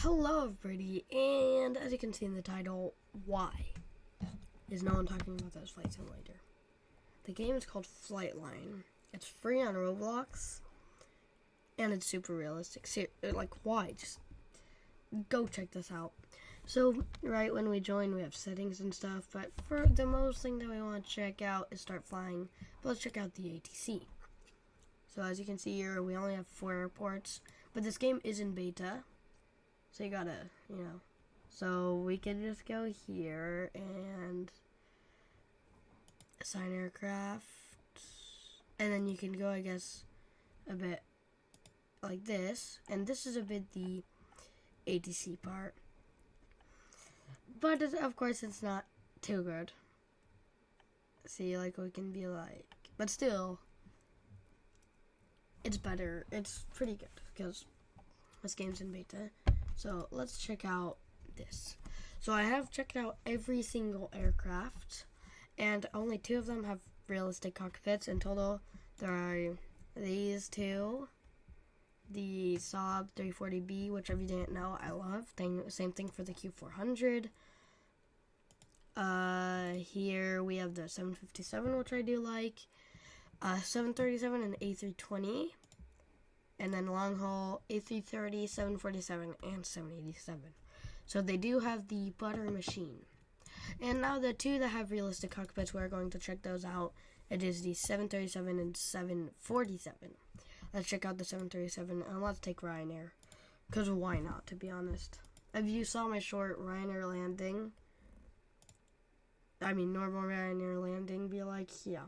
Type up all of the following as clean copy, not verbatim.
Hello everybody, and as you can see in the title, why is no one talking about this flight simulator? The game is called Flightline. It's free on Roblox, and it's super realistic. Like, why? Just go check this out. So, right when we join, we have settings and stuff, but for the most thing that we want to check out is start flying. But let's check out the ATC. So as you can see here, we only have 4 airports, but this game is in beta. So you gotta, so we can just go here and assign aircraft, and then you can go, I guess, a bit like this, and this is a bit the ATC part, but of course it's not too good. See, like, we can be like, but still, it's better, it's pretty good, because this game's in beta. So let's check out this. So I have checked out every single aircraft, and only 2 of them have realistic cockpits. In total, there are these 2. The Saab 340B, which if you didn't know, I love. Same thing for the Q400. Here we have the 757, which I do like. 737 and A320. And then long haul, A330, 747, and 787. So they do have the butter machine. And now the 2 that have realistic cockpits, we're going to check those out. It is the 737 and 747. Let's check out the 737, and let's take Ryanair. Because why not, to be honest. If you saw my short Ryanair landing, normal Ryanair landing, be like, yeah.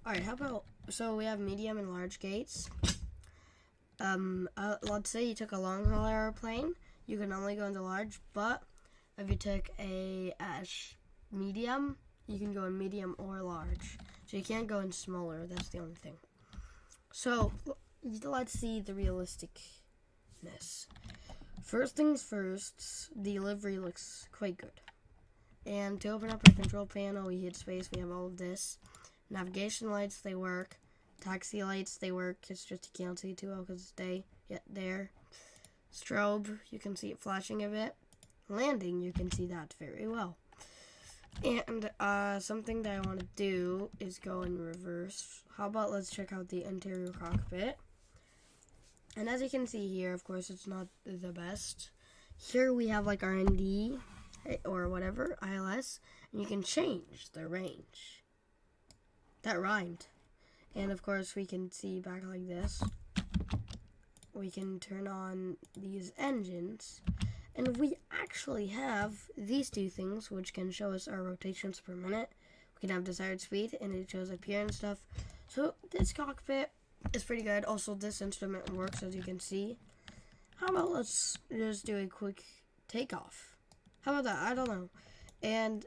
Alright, how about, so we have medium and large gates. Let's say you took a long haul airplane, you can only go into large, but if you took a medium, you can go in medium or large. So you can't go in smaller, that's the only thing. So, let's see the realisticness. First things first, the livery looks quite good. And to open up our control panel, we hit space, we have all of this. Navigation lights, they work. Taxi lights, they work. It's just you can't see too well because it's day. Yet there. Strobe, you can see it flashing a bit. Landing, you can see that very well. And something that I want to do is go in reverse. How about let's check out the interior cockpit. And as you can see here, of course, it's not the best. Here we have like our ND or whatever, ILS, and you can change the range. That rhymed. And of course we can see back like this. We can turn on these engines. And we actually have these 2 things which can show us our rotations per minute. We can have desired speed and it shows up here and stuff. So this cockpit is pretty good. Also this instrument works, as you can see. How about let's just do a quick takeoff. How about that? I don't know. And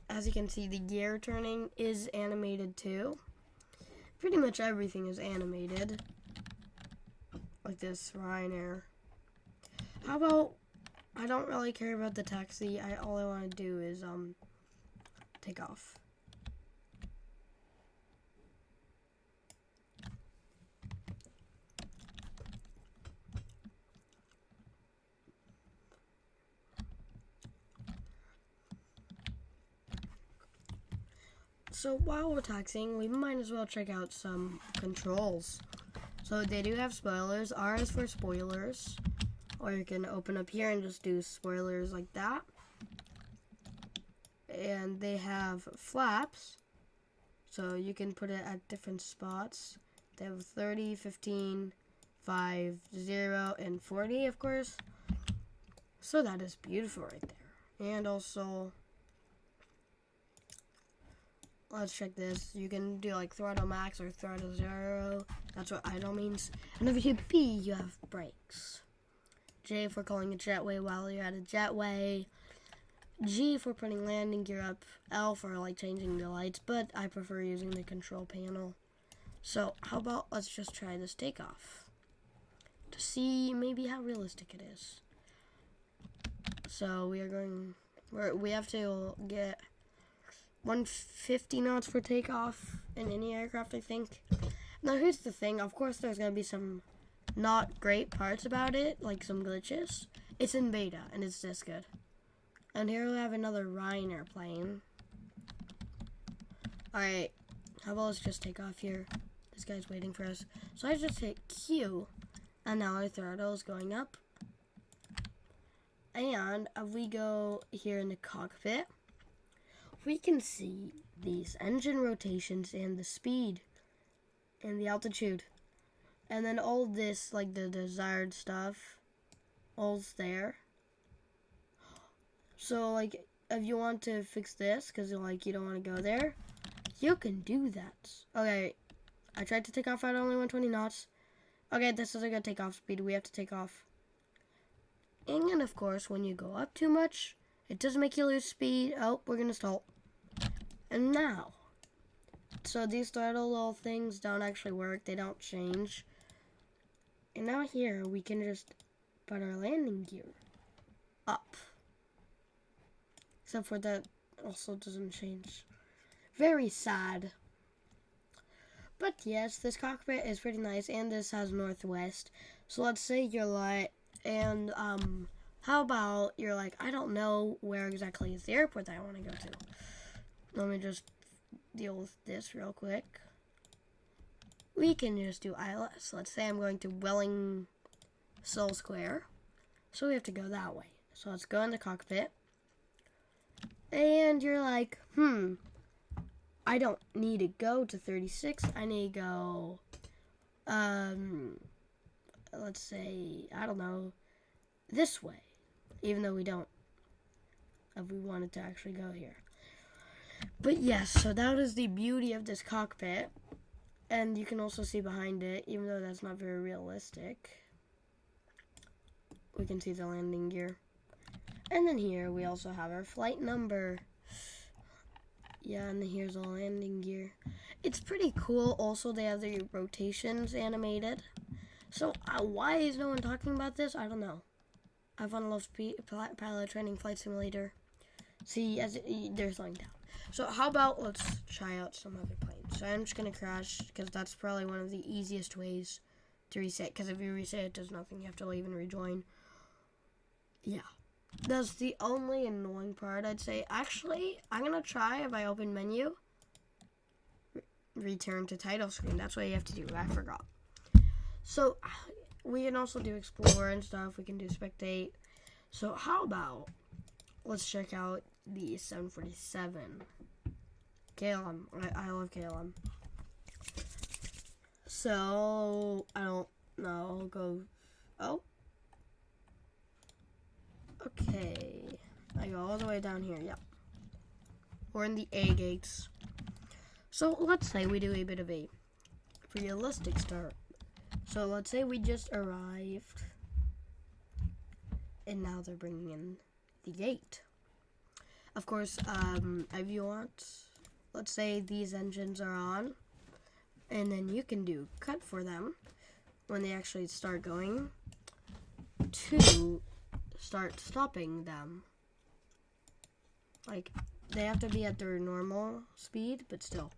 as you can see, the gear turning is animated too. Pretty much everything is animated. Like this Ryanair. How about, I don't really care about the taxi. All I want to do is take off. So while we're taxiing, we might as well check out some controls. So they do have spoilers. R is for spoilers. Or you can open up here and just do spoilers like that. And they have flaps. So you can put it at different spots. They have 30, 15, 5, 0, and 40, of course. So that is beautiful right there. And also, let's check this. You can do like throttle max or throttle 0. That's what idle means. And if you hit B, you have brakes. J for calling a jetway while you're at a jetway. G for putting landing gear up. L for like changing the lights, but I prefer using the control panel. So how about let's just try this takeoff to see maybe how realistic it is. So we have to get 150 knots for takeoff in any aircraft, I think. Now here's the thing, of course there's going to be some not great parts about it, like some glitches. It's in beta, and it's this good. And here we have another Ryan airplane. Alright, how about let's just take off here. This guy's waiting for us. So I just hit Q, and now our throttle is going up. And if we go here in the cockpit, we can see these engine rotations and the speed and the altitude. And then all this, like the desired stuff, all's there. So, like, if you want to fix this, because, like, you don't want to go there, you can do that. Okay, I tried to take off at only 120 knots. Okay, this is a good takeoff speed. We have to take off. And, of course, when you go up too much, it does make you lose speed. Oh, we're going to stall. And now, so these throttle little things don't actually work. They don't change. And now here, we can just put our landing gear up. Except for that also doesn't change. Very sad. But yes, this cockpit is pretty nice, and this has northwest. So let's say you're like, and how about you're like, I don't know where exactly is the airport that I want to go to. Let me just deal with this real quick. We can just do ILS. Let's say I'm going to Welling Seoul Square. So we have to go that way. So let's go in the cockpit. And you're like, I don't need to go to 36. I need to go, let's say, I don't know, this way. Even though we don't, if we wanted to actually go here. But yes, so that is the beauty of this cockpit. And you can also see behind it, even though that's not very realistic. We can see the landing gear. And then here we also have our flight number. Yeah, and here's the landing gear. It's pretty cool. Also, they have the rotations animated. So why is no one talking about this? I don't know. I want to love pilot training flight simulator. See, they're slowing down. So how about let's try out some other planes. So I'm just going to crash because that's probably one of the easiest ways to reset. Because if you reset, it does nothing. You have to leave and rejoin. Yeah. That's the only annoying part, I'd say. Actually, I'm going to try, if I open menu, return to title screen. That's what you have to do. I forgot. So, we can also do explore and stuff. We can do spectate. So, how about, let's check out the 747. KLM. I love KLM. So, I don't know. I'll go, oh. Okay, I go all the way down here, yep. We're in the A gates. So let's say we do a bit of a realistic start. So let's say we just arrived, and now they're bringing in the gate. Of course, if you want, let's say these engines are on, and then you can do cut for them when they actually start going to start stopping them. Like, they have to be at their normal speed, but still.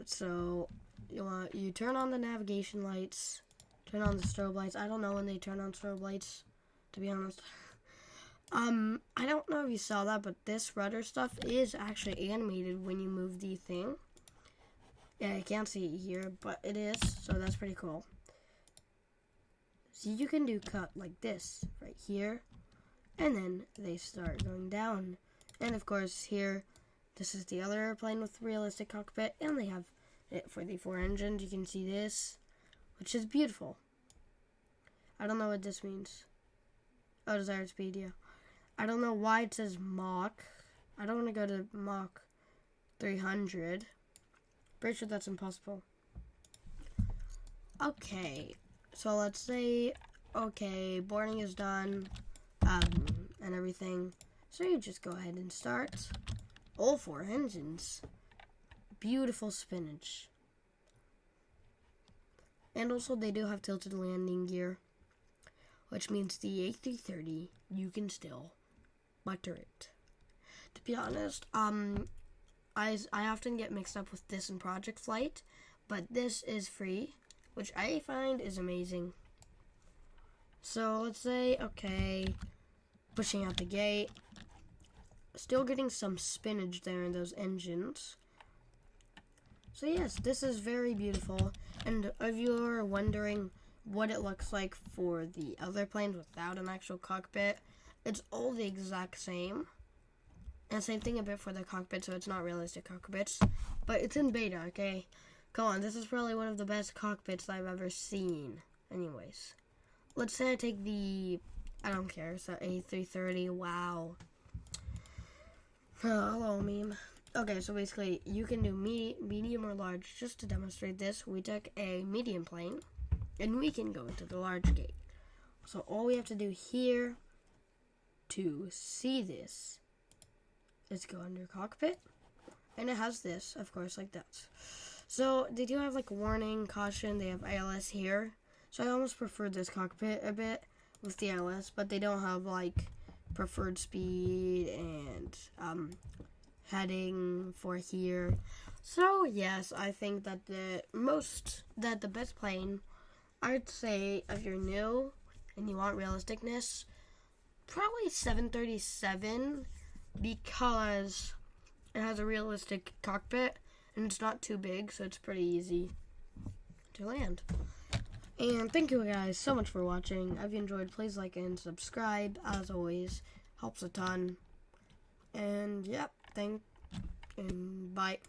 So you turn on the navigation lights, turn on the strobe lights. I don't know when they turn on strobe lights, to be honest. I don't know if you saw that, but this rudder stuff is actually animated when you move the thing. Yeah, I can't see it here, but it is, so that's pretty cool. So you can do cut like this right here, and then they start going down. And of course here, this is the other airplane with realistic cockpit, and they have it for the 4 engines. You can see this, which is beautiful. I don't know what this means. Oh, desired speed, yeah. I don't know why it says Mach. I don't want to go to Mach 300. Pretty sure that's impossible. Okay. So let's say, okay, boarding is done, and everything. So you just go ahead and start. All 4 engines. Beautiful spinach. And also they do have tilted landing gear, which means the A330, you can still butter it. To be honest, I often get mixed up with this and Project Flight, but this is free, which I find is amazing. So let's say, okay, pushing out the gate. Still getting some spinach there in those engines. So yes, this is very beautiful. And if you're wondering what it looks like for the other planes without an actual cockpit, it's all the exact same. And same thing a bit for the cockpit, so it's not realistic cockpits. But it's in beta, okay? Come on, this is probably one of the best cockpits I've ever seen. Anyways. Let's say I take the, I don't care, so A330, wow. Oh, hello, meme. Okay, so basically, you can do medium or large. Just to demonstrate this, we took a medium plane, and we can go into the large gate. So all we have to do here to see this is go under cockpit, and it has this, of course, like that. So they do have like warning, caution, they have ILS here. So I almost prefer this cockpit a bit with the ILS, but they don't have like preferred speed and heading for here. So yes, I think that the best plane, I'd say if you're new and you want realisticness, probably 737, because it has a realistic cockpit and it's not too big, so it's pretty easy to land. And thank you guys so much for watching. If you enjoyed, please like and subscribe. As always, helps a ton. And yep, and bye.